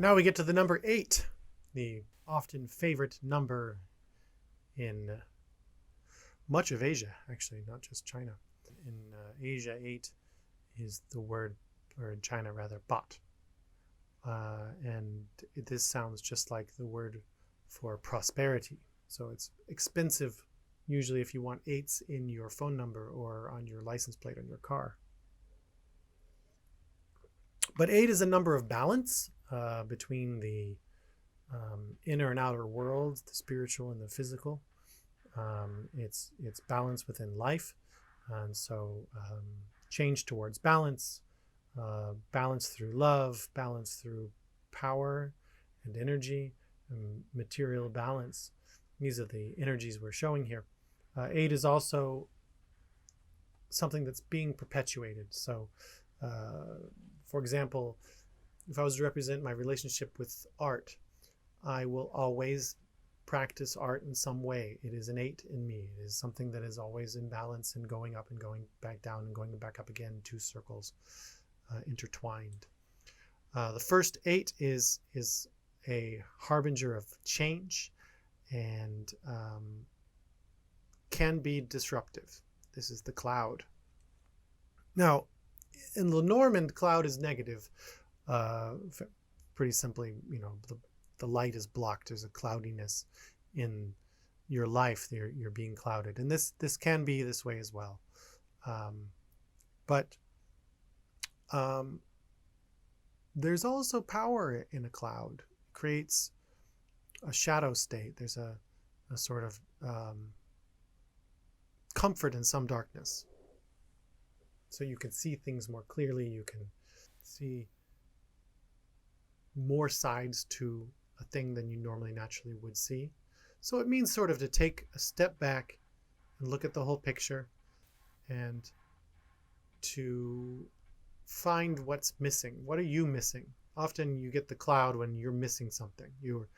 Now we get to the number 8, the often favorite number in much of Asia, actually, not just China. In Asia, 8 is the word, or in China rather, bat. And this sounds just like the word for prosperity. So it's expensive, usually if you want 8s in your phone number or on your license plate on your car. But 8 is a number of balance between the inner and outer worlds, the spiritual and the physical. It's balance within life, and so change towards balance, balance through love, balance through power and energy, and material balance. These are the energies we're showing here. 8 is also something that's being perpetuated. So, for example, if I was to represent my relationship with art, I will always practice art in some way. It is innate in me. It is something that is always in balance and going up and going back down and going back up again, 2 circles intertwined. The first 8 is a harbinger of change and can be disruptive. This is the cloud. Now, in Lenormand, cloud is negative. Pretty simply, the light is blocked. There's a cloudiness in your life. You're being clouded, and this can be this way as well. But there's also power in a cloud. It creates a shadow state. There's a sort of comfort in some darkness. So you can see things more clearly. You can see more sides to a thing than you normally naturally would see. So it means sort of to take a step back and look at the whole picture and to find what's missing. What are you missing? Often you get the cloud when you're missing something. You're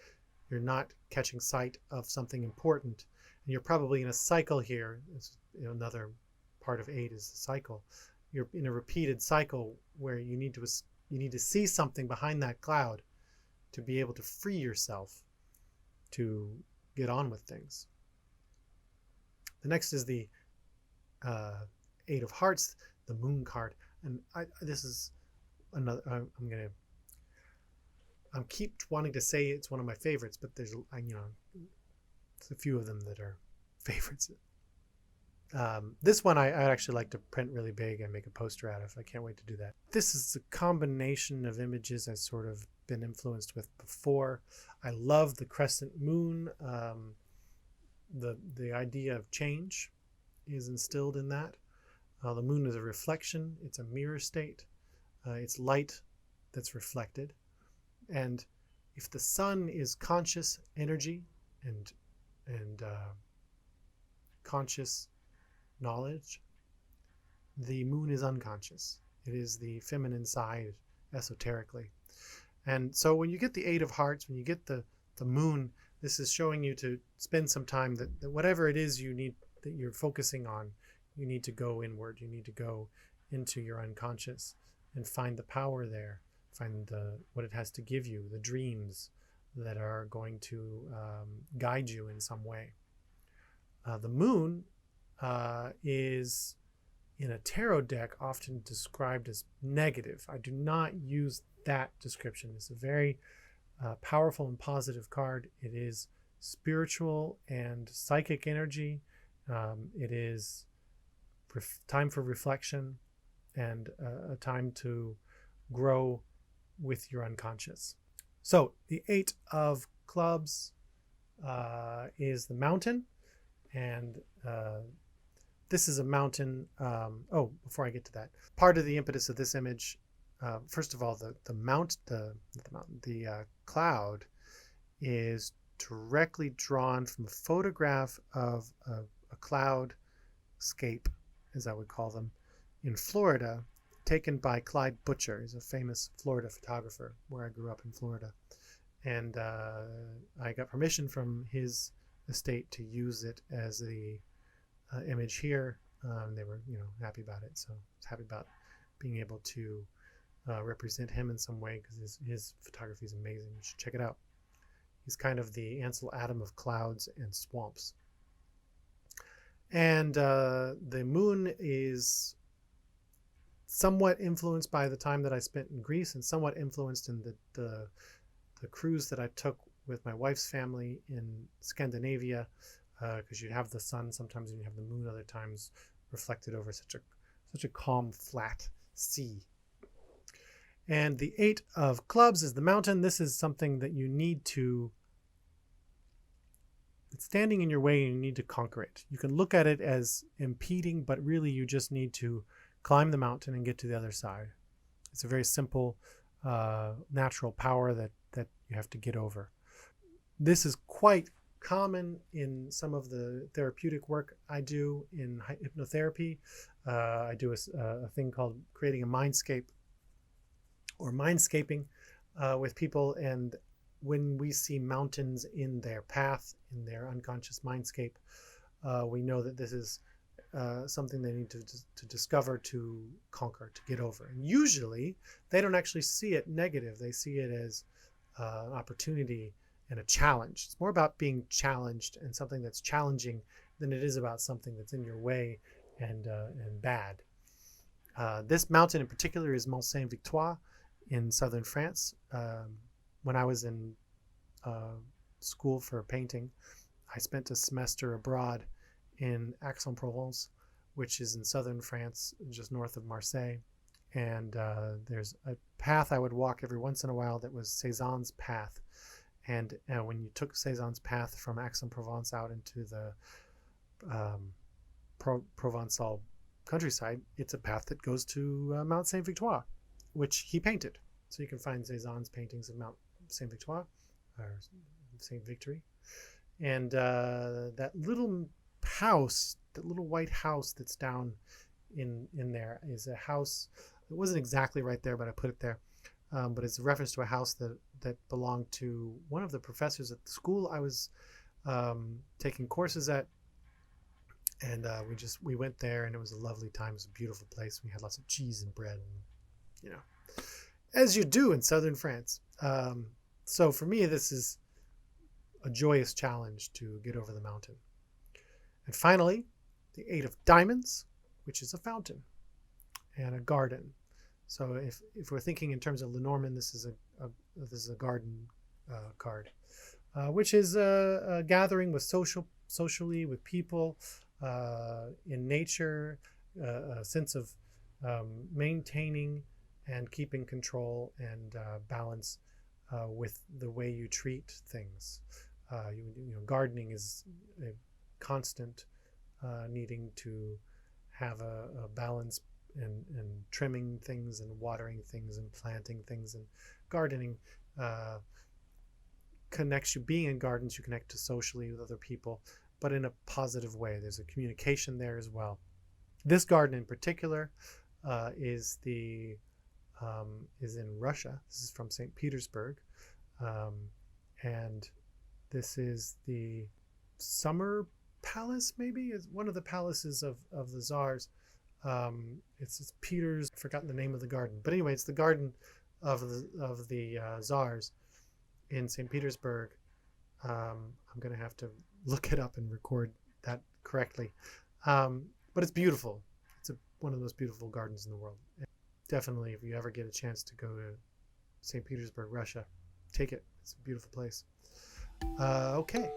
not catching sight of something important, and you're probably in a cycle here. It's, another part of 8 is the cycle. You're in a repeated cycle where you need to see something behind that cloud to be able to free yourself to get on with things. The next is the 8 of Hearts, the Moon card, and this is another. I keep wanting to say it's one of my favorites, but there's a few of them that are favorites. This one I actually like to print really big and make a poster out of. I can't wait to do that. This is a combination of images I've sort of been influenced with before. I love the crescent moon. The idea of change is instilled in that. The moon is a reflection. It's a mirror state. It's light that's reflected. And if the sun is conscious energy and conscious knowledge, the moon is unconscious. It is the feminine side esoterically. And so when you get the 8 of Hearts, when you get the moon, this is showing you to spend some time that whatever it is that you're focusing on, you need to go inward. You need to go into your unconscious and find the power there, find what it has to give you, the dreams that are going to guide you in some way. The moon is in a tarot deck often described as negative. I do not use that description. It's a very powerful and positive card. It is spiritual and psychic energy. It is time for reflection and a time to grow with your unconscious. So the 8 of Clubs is the mountain, and this is a mountain. Before I get to that, part of the impetus of this image, first of all, the cloud is directly drawn from a photograph of a cloudscape, as I would call them, in Florida, taken by Clyde Butcher. He's a famous Florida photographer where I grew up in Florida. And I got permission from his estate to use it as the image here. They were, happy about it. So I was happy about being able to represent him in some way, because his photography is amazing. You should check it out. He's kind of the Ansel Adams of clouds and swamps. And the moon is somewhat influenced by the time that I spent in Greece, and somewhat influenced in the cruise that I took with my wife's family in Scandinavia, because you have the sun sometimes and you have the moon other times, reflected over such a calm, flat sea. And the 8 of clubs is the mountain. This is something that you need to, it's standing in your way and you need to conquer it. You can look at it as impeding, but really you just need to climb the mountain and get to the other side. It's a very simple, natural power that you have to get over. This is quite common in some of the therapeutic work I do in hypnotherapy. I do a thing called creating a mindscape, or mindscaping, with people. And when we see mountains in their path, in their unconscious mindscape, we know that this is something they need to discover, to conquer, to get over. And usually they don't actually see it negative. They see it as an opportunity and a challenge. It's more about being challenged and something that's challenging than it is about something that's in your way and bad. This mountain in particular is Mont Saint-Victoire in southern France. When I was in school for painting, I spent a semester abroad in Aix-en-Provence, which is in southern France, just north of Marseille. And there's a path I would walk every once in a while that was Cézanne's path. And when you took Cézanne's path from Aix-en-Provence out into the Provençal countryside, it's a path that goes to Mount Saint-Victoire, which he painted. So you can find Cézanne's paintings of Mount Saint-Victoire, or Saint-Victory. And that little house, that little white house that's down in there, is a house. It wasn't exactly right there, but I put it there. But it's a reference to a house that belonged to one of the professors at the school I was taking courses at. And we went there, and it was a lovely time. It was a beautiful place. We had lots of cheese and bread, and, as you do in southern France. So for me, this is a joyous challenge to get over the mountain. And finally, the 8 of diamonds, which is a fountain and a garden. So if we're thinking in terms of Lenormand, this is a garden card, which is a gathering with socially with people, in nature, a sense of maintaining and keeping control and balance with the way you treat things. Gardening is a constant needing to have a balance and trimming things and watering things and planting things. And gardening connects you. Being in gardens, you connect to socially with other people, but in a positive way. There's a communication there as well. This garden in particular is in Russia. This is from St. Petersburg, and this is the Summer Palace. Maybe it's one of the palaces of the czars. It's Peter's. I've forgotten the name of the garden, but anyway, it's the garden of the czars in St. Petersburg. I'm gonna have to look it up and record that correctly, but it's beautiful. It's one of the most beautiful gardens in the world. And definitely, if you ever get a chance to go to St. Petersburg, Russia, take it. It's a beautiful place. Okay.